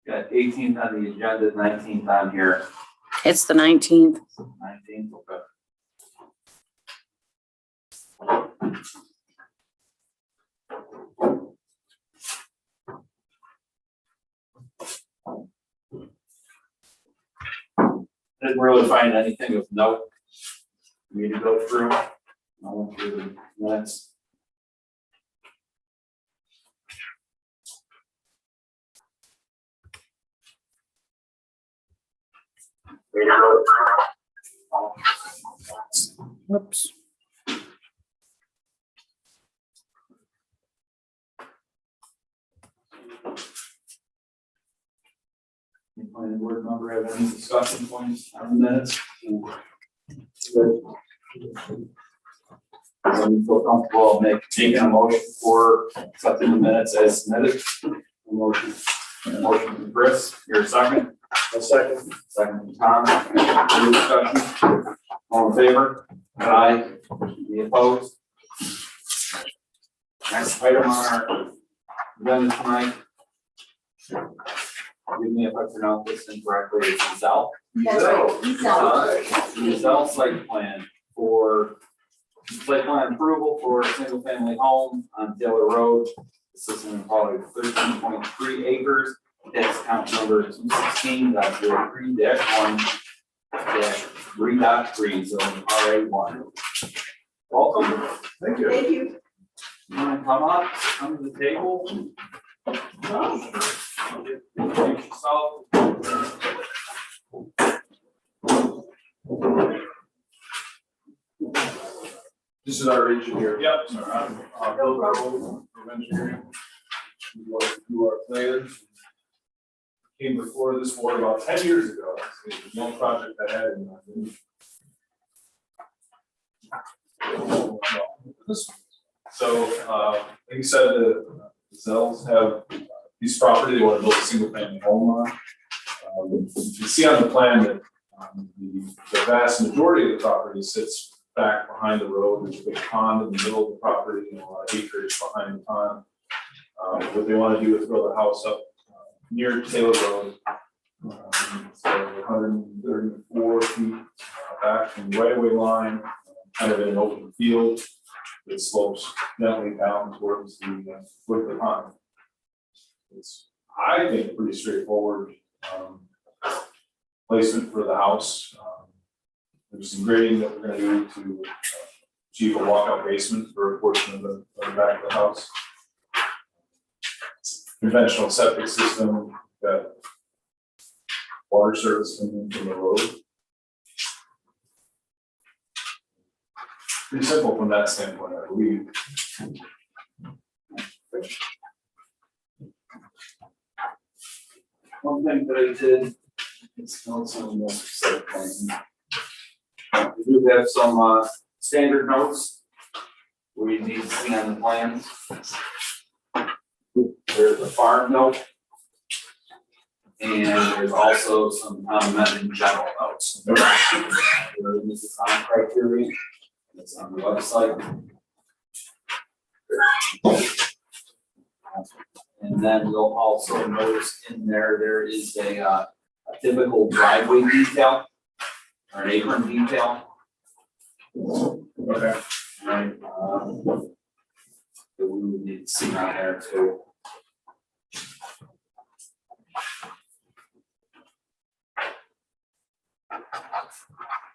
Got 18th on the agenda, 19th on here. It's the 19th. 19th, okay. Didn't really find anything of note for me to go through. I went through the minutes. Whoops. Any planning board member have any discussion points on the minutes? Good. Everyone feel comfortable making a motion for accepting the minutes as submitted? Motion from Chris, your second? A second. Second from Tom. Any discussion? All in favor? Aye. Any opposed? Next item on our agenda tonight. Forgive me if I pronounce this incorrectly, it's Zell. That's right, Zell site plan for site plan approval for a single family home on Taylor Road. This is in probably 13.3 acres. That's count number 216.1-3.3, so RA1. Welcome. Thank you. You want to come up, come to the table? Introduce yourself. This is our engineer. Yep. Sorry, I'm Bill Burrow from engineering. You are planners. Came before this board about 10 years ago. It's one project I had in mind. So, like you said, the Zells have this property they want to build a single family home on. You can see on the plan that the vast majority of the property sits back behind the road. There's a big pond in the middle of the property and a lot of acreage behind the pond. What they want to do is build a house up near Taylor Road. So 134 feet back from the right-of-way line, kind of in an open field. It slopes gently down towards the pond. It's, I think, pretty straightforward placement for the house. There's some grading that we're going to do to achieve a walkout basement for a portion of the back of the house. Conventional septic system, got water service coming in from the road. Pretty simple from that standpoint, I believe. One thing that I did, it's also in the site plan. We do have some standard notes we need to see on the plans. There's a farm note. And there's also some amended general notes. This is on criteria. It's on the website. And then you'll also notice in there is a typical driveway detail or an apron detail. Okay. Right. That we would need to see on there too.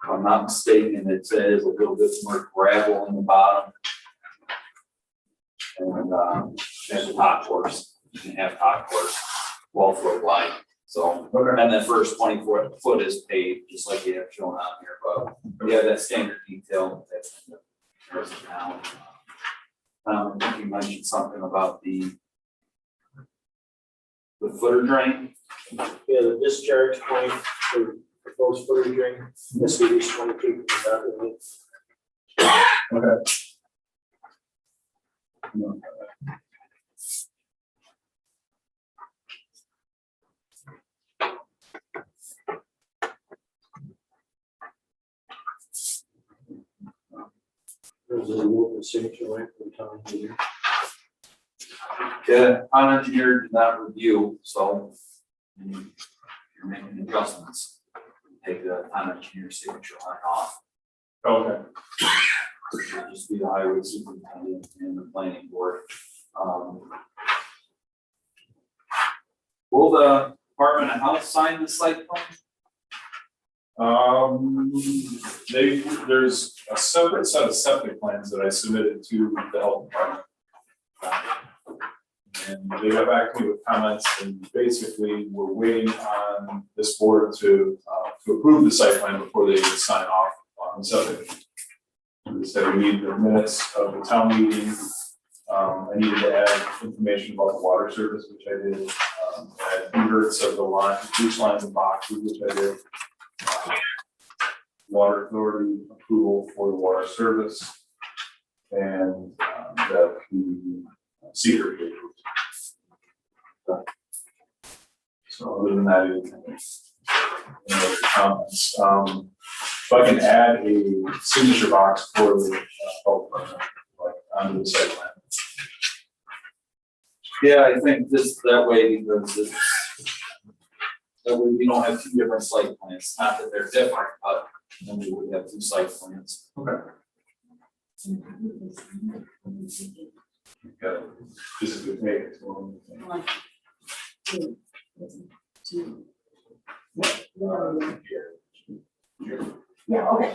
If I'm not mistaken, it says a little bit more gravel in the bottom. And there's a top course, you can have top course, 12-foot wide. So, and the first 24-foot is paved, just like you have shown on here, but yeah, that standard detail that's in the now. I think you mentioned something about the footer drain. Yeah, the discharge point for proposed footer drain, this would be 20 feet from the back of it. Okay. There's a local signature right from the town here. The town engineer did not review, so if you're making adjustments, take the town engineer's signature line off. Okay. Should just be the highway superintendent and the planning board. Will the Department of Health sign the site plan? There's a separate set of septic plans that I submitted to the health department. And they got back to me with comments, and basically, we're waiting on this board to approve the site plan before they sign off on the septic. They said we need the minutes of the town meeting. I needed to add information about the water service, which I did. Add inverts of the line, each lines and boxes, which I did. Water authority approval for the water service, and that the secret be approved. So other than that, comments. So I can add a signature box for the health department, like onto the site plan. Yeah, I think this, that way, because it's, that way we don't have two different site plans, not that they're different, but then we would have two site plans. Okay. Got it. Physically take it. Yeah, okay.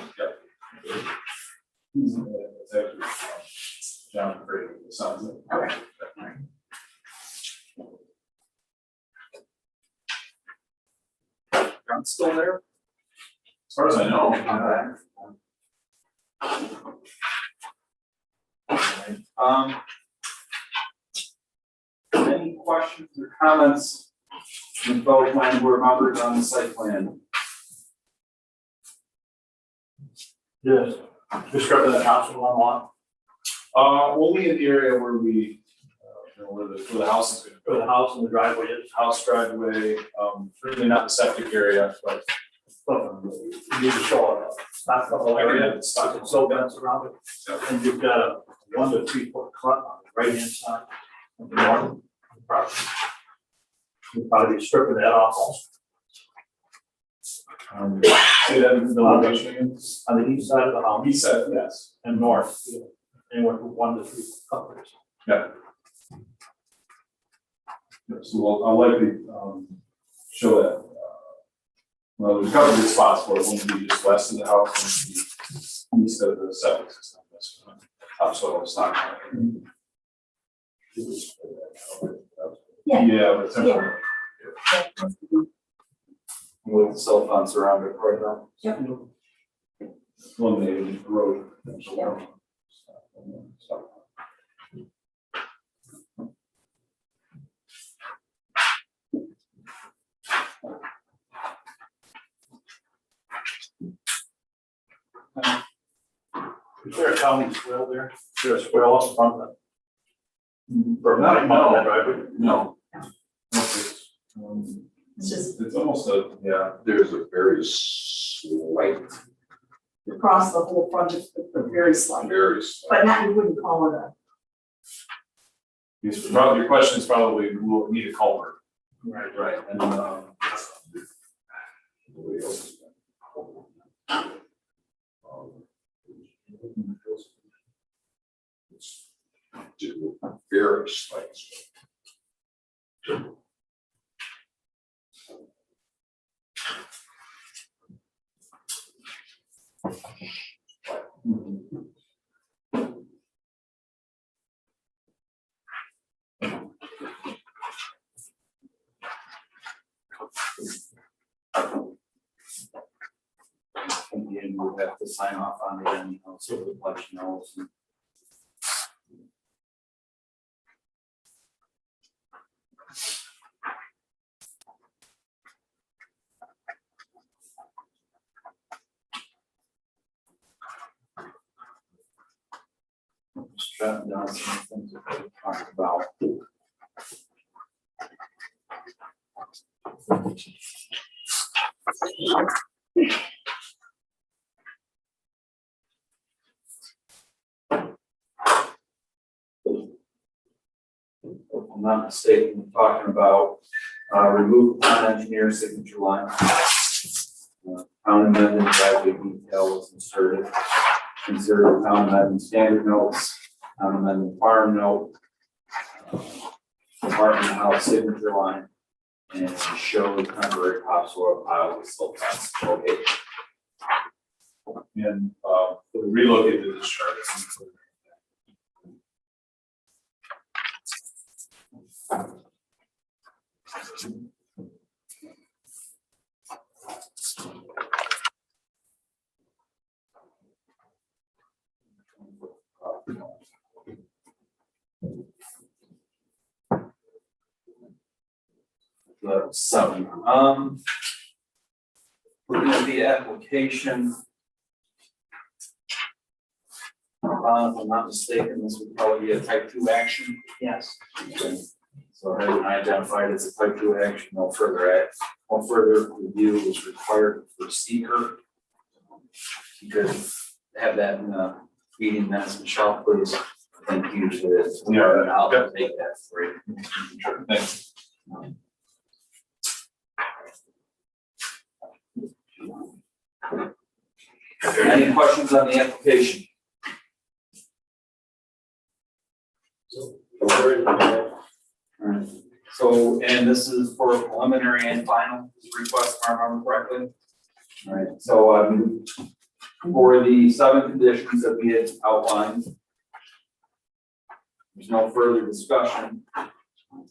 It's actually John Craig, the son's. Okay. John's still there? As far as I know. Any questions or comments from fellow planning board members on the site plan? Yes, describe the house in one lot, Only in the area where we, where the house is gonna where the go. house and the driveway is. House driveway, certainly not the septic area, but You need to show it, not the whole area, it's so dense around it. And you've got a 1 to 3 foot cut on the right hand side of the north property. You'll probably be stripping that off also. say that in the location again. On the east side of the house He said, yes. and north, anywhere from 1 to 3 foot cutters. Yeah. Yeah, so I'll likely, show that. Well, there's a couple of good spots for it, one would be just west of the house, and east of the septic system, that's topsoil stock. Yeah. Yeah, but temporary. With cell phones around it right now. Eliminated road. Is there a county swale there? Is there a swale up front of it? Not, Not driveway? No. It's just It's almost a, yeah, There's a very slight, across the whole front, but very slight, very slight. but not, you wouldn't call it a, your question is probably, we'll need a culvert. Right. Right, and, Very slight. And we'll have to sign off on it, and, so the pledge knows. Just jotting down some things that we talked about. On not mistaken, we're talking about, remove town engineer signature line. Town amendment driveway detail was inserted. Consider town amendment standard notes, town amendment farm note. Apartment house signature line. And show the temporary topsoil pile with silt fence located. And, we relocated this chart. It's included. The seven, looking at the application. If I'm not mistaken, this would probably be a type 2 action. Yes. So I identified as a type 2 action, no further review is required for seeker. You could have that in the meeting minutes, Michelle, please. Thank you for this. Yeah, I'll yeah. take that for you. Sure, thanks. Any questions on the application? Alright, so, and this is for preliminary and final request, if I remember correctly. Alright, so, for the 7 conditions that we had outlined, there's no further discussion.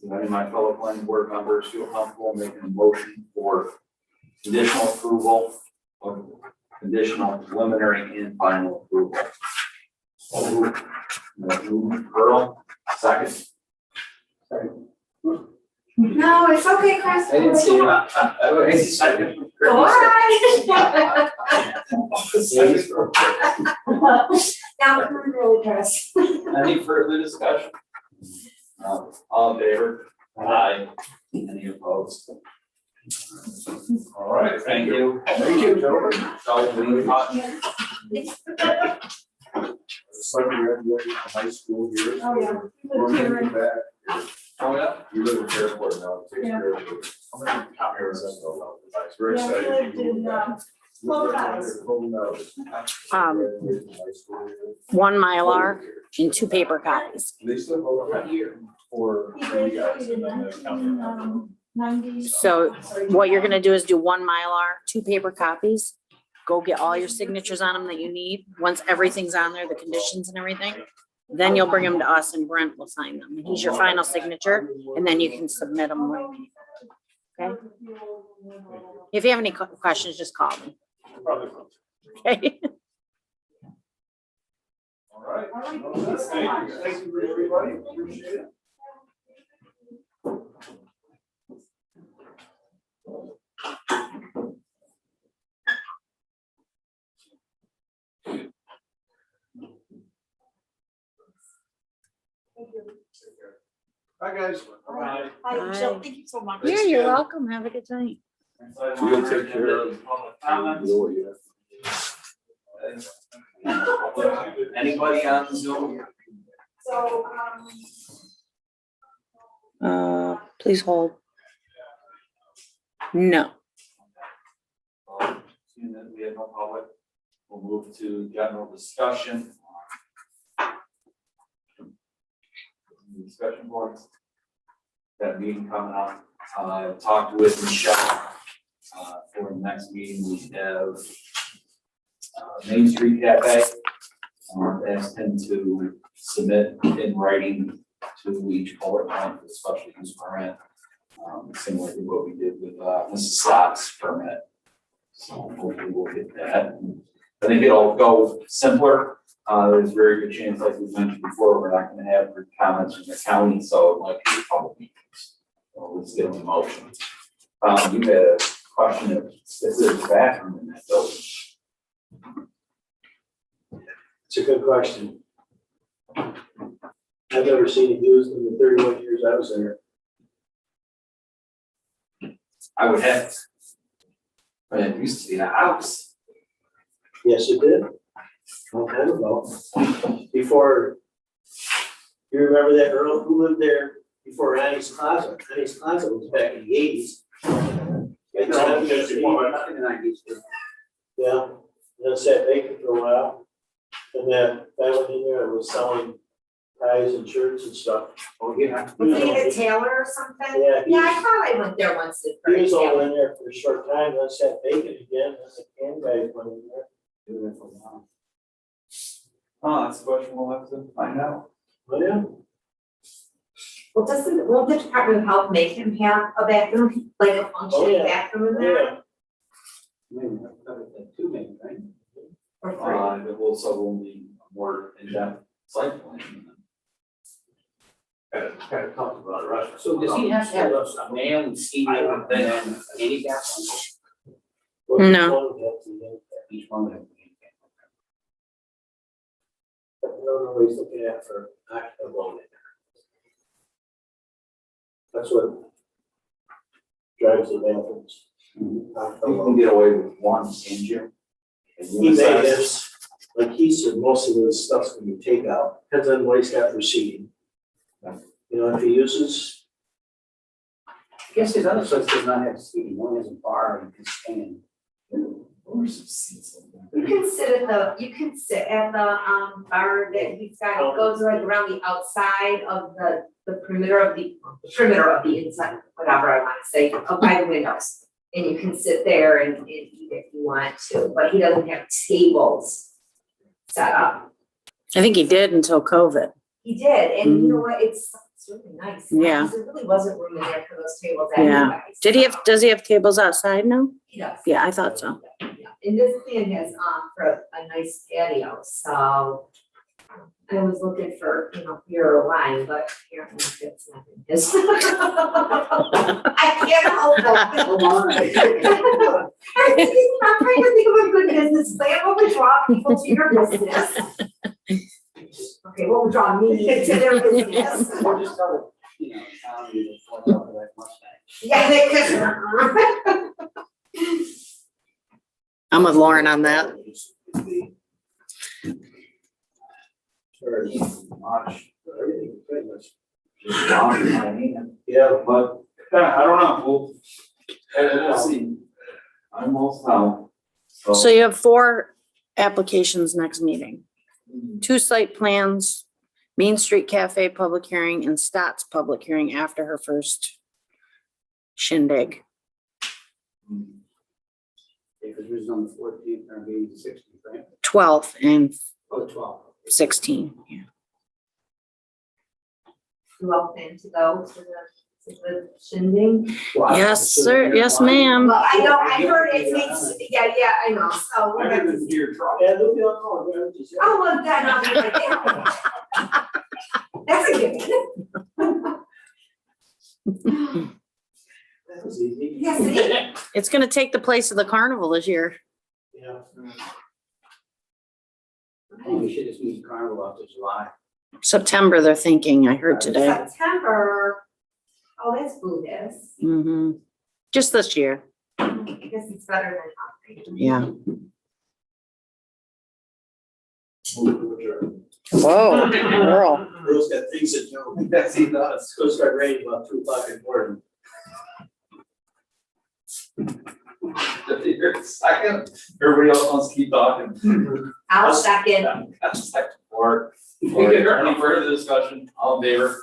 Do any of my fellow planning board members feel comfortable making a motion for conditional approval of conditional preliminary and final approval? Earl, second. No, it's okay, Chris. I didn't see it. Second. All right. Now, come on, really, Chris. Any further discussion? All in favor? Aye. Any opposed? All right, Thank you. Thank you, gentlemen. So, we talk- Son graduated from high school here. Oh, yeah. We're gonna be back. Oh, yeah. You live in Fairport now, it takes Yeah. care of you. I'm gonna come here and send them out. It's very Yeah, we exciting. lived in, Full House. Um, 1 Mylar and 2 paper copies. They still hold on here. For He you did, guys he and did then the that county. in, 90. So what you're gonna do is do 1 Mylar, 2 paper copies. Go get all your signatures on them that you need. Once everything's on there, the conditions and everything, then you'll bring them to us and Brent will sign them. He's your final signature and then you can submit them. Okay? If you have any questions, just call me. Okay? All right. All right, thank you so much. Thank you, everybody, appreciate it. Hi, guys. Bye. Hi, Michelle, Bye. thank you so much. Yeah, you're welcome. Have a good night. We'll take care of Public comments. You know what you have. Anybody on Zoom? So, Please hold. No. Seeing that we have no public, we'll move to general discussion. Discussion boards. That meeting coming up, talked with Michelle. For the next meeting, we have Main Street Cafe. Asked him to submit in writing to each bullet point for the special use permit. Similar to what we did with Mrs. Slott's permit. So hopefully we'll get that. I think it'll go simpler. There's a very good chance, like we mentioned before, we're not gonna have comments from the county, so it might be a couple meetings. So let's get the motion. You had a question of, is there a bathroom in that building? It's a good question. I've never seen it used in the 31 years I was there. I would have. But it used to be a house. Yes, it did. Long time ago. Before, you remember that Earl who lived there before Annie's Closet. Annie's Closet was back in the eighties. In the 90s. Yeah, and then sat vacant for a while. And that guy went in there and was selling ties and shirts and stuff. Oh, yeah. Was he a tailor or something? Yeah, Yeah, I thought I went there once. he was only in there for a short time, then sat vacant again, and the can guy went in there. Doing it for a while. Oh, that's a question we'll have to find out. Oh, yeah. Well, won't the Department of Health make him have a bathroom, like a Oh, functioning yeah. bathroom in Oh, there? yeah. Maybe, two maybe, right? Or three? It will, so we'll need a more in-depth site plan. Kind of talked about it, right? So does he have to have a male and female, then handicap Well, No. each one would have to be- each one of them? I don't know what he's looking at for occupant loan. That's what drives the bathrooms. You can get away with one, can't you? He may have, like he said, most of his stuff's gonna be takeout, depends on what he's got for seating. You know, if he uses, I guess his other place does not have seating, one has a bar and can stand. Where's some seats in there? You can sit at the bar that he's got, it goes like around the outside of the perimeter of the inside, whatever I wanna say, up by the windows. And you can sit there and eat if you want to, but he doesn't have tables set up. I think he did until COVID. He did, and you know what, it's really nice. Yeah. Because there really wasn't room in there for those tables Yeah. anyway. Does he have tables outside now? He does. Yeah, I thought so. Yeah, and this plan has, for a nice patio, so I was looking for, beer or wine, but apparently that's not in his. I can't help it. Come on. I'm trying to think of a good business plan, what would draw people to your business? Okay, what would draw me to their business? Or just tell it, town you just point out that mustache. Yeah, they could. I'm with Lauren on that. or Much. everything, pretty much. Just down in my hand. Yeah, But, yeah, I don't know, we'll see. I'm most now. So you have 4 applications next meeting. 2 site plans, Main Street Cafe public hearing and Stott's public hearing after her first shindig. Because it was on the 14th, or maybe the 16th, right? 12th and Oh, 12th. 16, yeah. Well, plan to go to the shindig. Yes, sir. Yes, ma'am. Well, I know, I heard it makes, yeah, I know, so we're gonna. Deer drop. yeah, they'll be on, they're just. Oh, well, then I'll be right there. That's a given. That was easy. Yes, it is. It's gonna take the place of the carnival this year. Yeah. I think we should just move the carnival out to July. September, they're thinking, I heard today. September, oh, that's Buddhist. Mm-hmm. Just this year, I guess it's better than nothing. yeah. Whoa, girl. Girls got things to do. Yes, he does. It's gonna start raining about 2 o'clock in the morning. Second, everybody else wants to keep talking. I'll second. Second, or, any further discussion, all in favor?